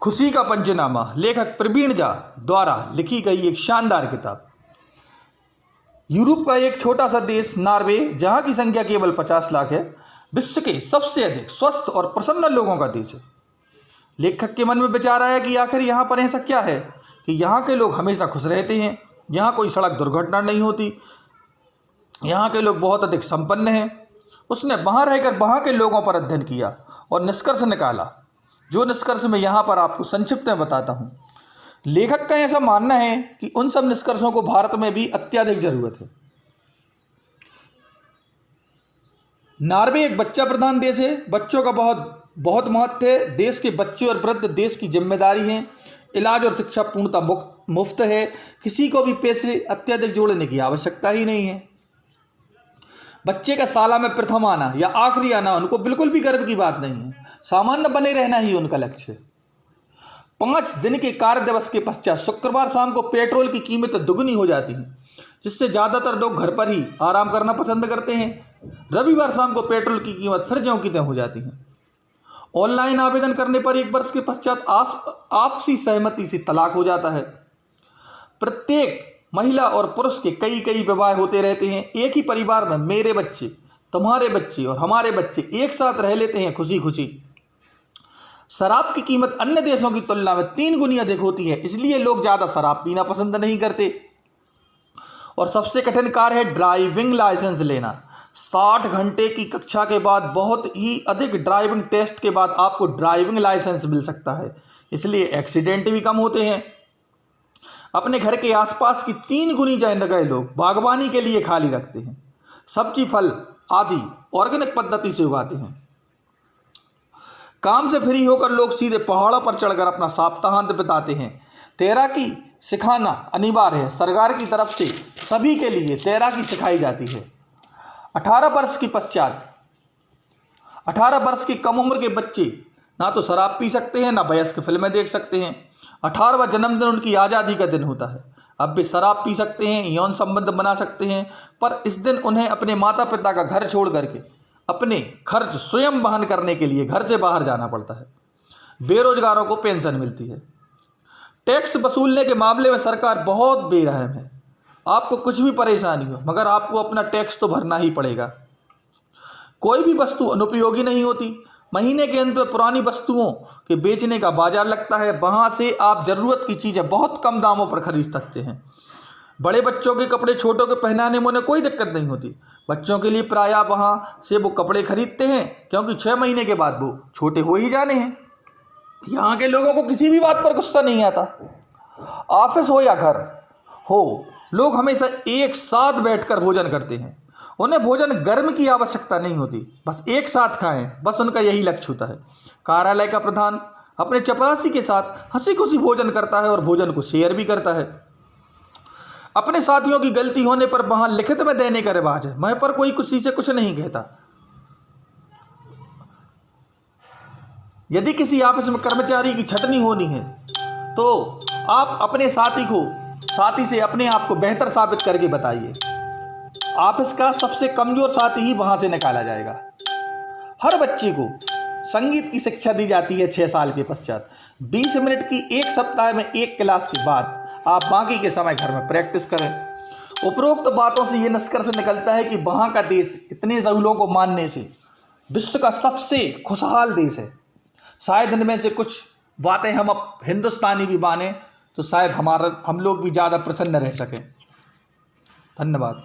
खुशी का पंचनामा, लेखक प्रवीण झा द्वारा लिखी गई एक शानदार किताब। यूरोप का एक छोटा सा देश नॉर्वे, जहाँ की संख्या केवल 50 लाख है, विश्व के सबसे अधिक स्वस्थ और प्रसन्न लोगों का देश है। लेखक के मन में विचार आया कि आखिर यहाँ पर ऐसा क्या है कि यहाँ के लोग हमेशा खुश रहते हैं, यहाँ कोई सड़क दुर्घटना नहीं होती, यहाँ के लोग बहुत अधिक संपन्न हैं। उसने वहाँ रहकर वहाँ के लोगों पर अध्ययन किया और निष्कर्ष निकाला, जो निष्कर्ष मैं यहाँ पर आपको संक्षिप्त में बताता हूँ। लेखक का ऐसा मानना है कि उन सब निष्कर्षों को भारत में भी अत्यधिक जरूरत है। नॉर्वे एक बच्चा प्रधान देश है। बच्चों का बहुत महत्व है। देश के बच्चे और वृद्ध देश की जिम्मेदारी है। इलाज और शिक्षा पूर्णतः मुफ्त है। किसी को भी पैसे अत्यधिक जोड़ने की आवश्यकता ही नहीं है। बच्चे का साला में प्रथम आना या आखिरी आना उनको बिल्कुल भी गर्व की बात नहीं है। सामान्य बने रहना ही उनका लक्ष्य है। 5 दिन के कार्य दिवस के पश्चात शुक्रवार शाम को पेट्रोल की कीमत दुगनी हो जाती है, जिससे ज़्यादातर लोग घर पर ही आराम करना पसंद करते हैं। रविवार शाम को पेट्रोल की कीमत फिर ज्यों की त्यों हो जाती है। ऑनलाइन आवेदन करने पर 1 वर्ष के पश्चात आपसी सहमति से तलाक हो जाता है। प्रत्येक महिला और पुरुष के कई विवाह होते रहते हैं। एक ही परिवार में मेरे बच्चे, तुम्हारे बच्चे और हमारे बच्चे एक साथ रह लेते हैं खुशी खुशी। शराब की कीमत अन्य देशों की तुलना में 3 गुनी अधिक होती है, इसलिए लोग ज़्यादा शराब पीना पसंद नहीं करते। और सबसे कठिन कार्य है ड्राइविंग लाइसेंस लेना। 60 घंटे की कक्षा के बाद, बहुत ही अधिक ड्राइविंग टेस्ट के बाद आपको ड्राइविंग लाइसेंस मिल सकता है, इसलिए एक्सीडेंट भी कम होते हैं। अपने घर के आसपास की 3 गुनी जगह लोग बागवानी के लिए खाली रखते हैं। सब्जी, फल आदि ऑर्गेनिक पद्धति से उगाते हैं। काम से फ्री होकर लोग सीधे पहाड़ों पर चढ़कर अपना सप्ताहांत बिताते हैं। तैराकी सिखाना अनिवार्य है। सरकार की तरफ से सभी के लिए तैराकी सिखाई जाती है। 18 वर्ष के पश्चात 18 वर्ष की कम उम्र के बच्चे ना तो शराब पी सकते हैं, ना वयस्क फिल्में देख सकते हैं। 18वां जन्मदिन उनकी आज़ादी का दिन होता है। अब वे शराब पी सकते हैं, यौन संबंध बना सकते हैं, पर इस दिन उन्हें अपने माता पिता का घर छोड़ करके अपने खर्च स्वयं वहन करने के लिए घर से बाहर जाना पड़ता है। बेरोजगारों को पेंशन मिलती है। टैक्स वसूलने के मामले में सरकार बहुत बेरहम है। आपको कुछ भी परेशानी हो, मगर आपको अपना टैक्स तो भरना ही पड़ेगा। कोई भी वस्तु अनुपयोगी नहीं होती। महीने के अंत में पुरानी वस्तुओं के बेचने का बाजार लगता है, वहाँ से आप ज़रूरत की चीज़ें बहुत कम दामों पर खरीद सकते हैं। बड़े बच्चों के कपड़े छोटों के पहनाने में उन्हें कोई दिक्कत नहीं होती। बच्चों के लिए प्रायः वहाँ से वो कपड़े खरीदते हैं, क्योंकि 6 महीने के बाद वो छोटे हो ही जाने हैं। यहाँ के लोगों को किसी भी बात पर गुस्सा नहीं आता। ऑफिस हो या घर हो, लोग हमेशा एक साथ बैठकर भोजन करते हैं। उन्हें भोजन गर्म की आवश्यकता नहीं होती, बस एक साथ खाएं, बस उनका यही लक्ष्य होता है। कार्यालय का प्रधान अपने चपरासी के साथ हंसी खुशी भोजन करता है और भोजन को शेयर भी करता है। अपने साथियों की गलती होने पर वहां लिखित में देने का रिवाज है। मैं पर कोई किसी से कुछ नहीं कहता। यदि किसी ऑफिस में कर्मचारी की छटनी होनी है तो आप अपने साथी से अपने आप को बेहतर साबित करके बताइए। ऑफिस का सबसे कमजोर साथी ही वहां से निकाला जाएगा। हर बच्चे को संगीत की शिक्षा दी जाती है 6 साल के पश्चात। 20 मिनट की एक सप्ताह में एक क्लास के बाद आप बाकी के समय घर में प्रैक्टिस करें। उपरोक्त बातों से ये निष्कर्ष निकलता है कि वहाँ का देश इतने रूलों को मानने से विश्व का सबसे खुशहाल देश है। शायद इनमें से कुछ बातें हम अब हिंदुस्तानी भी माने तो शायद हम लोग भी ज़्यादा प्रसन्न रह सकें। धन्यवाद।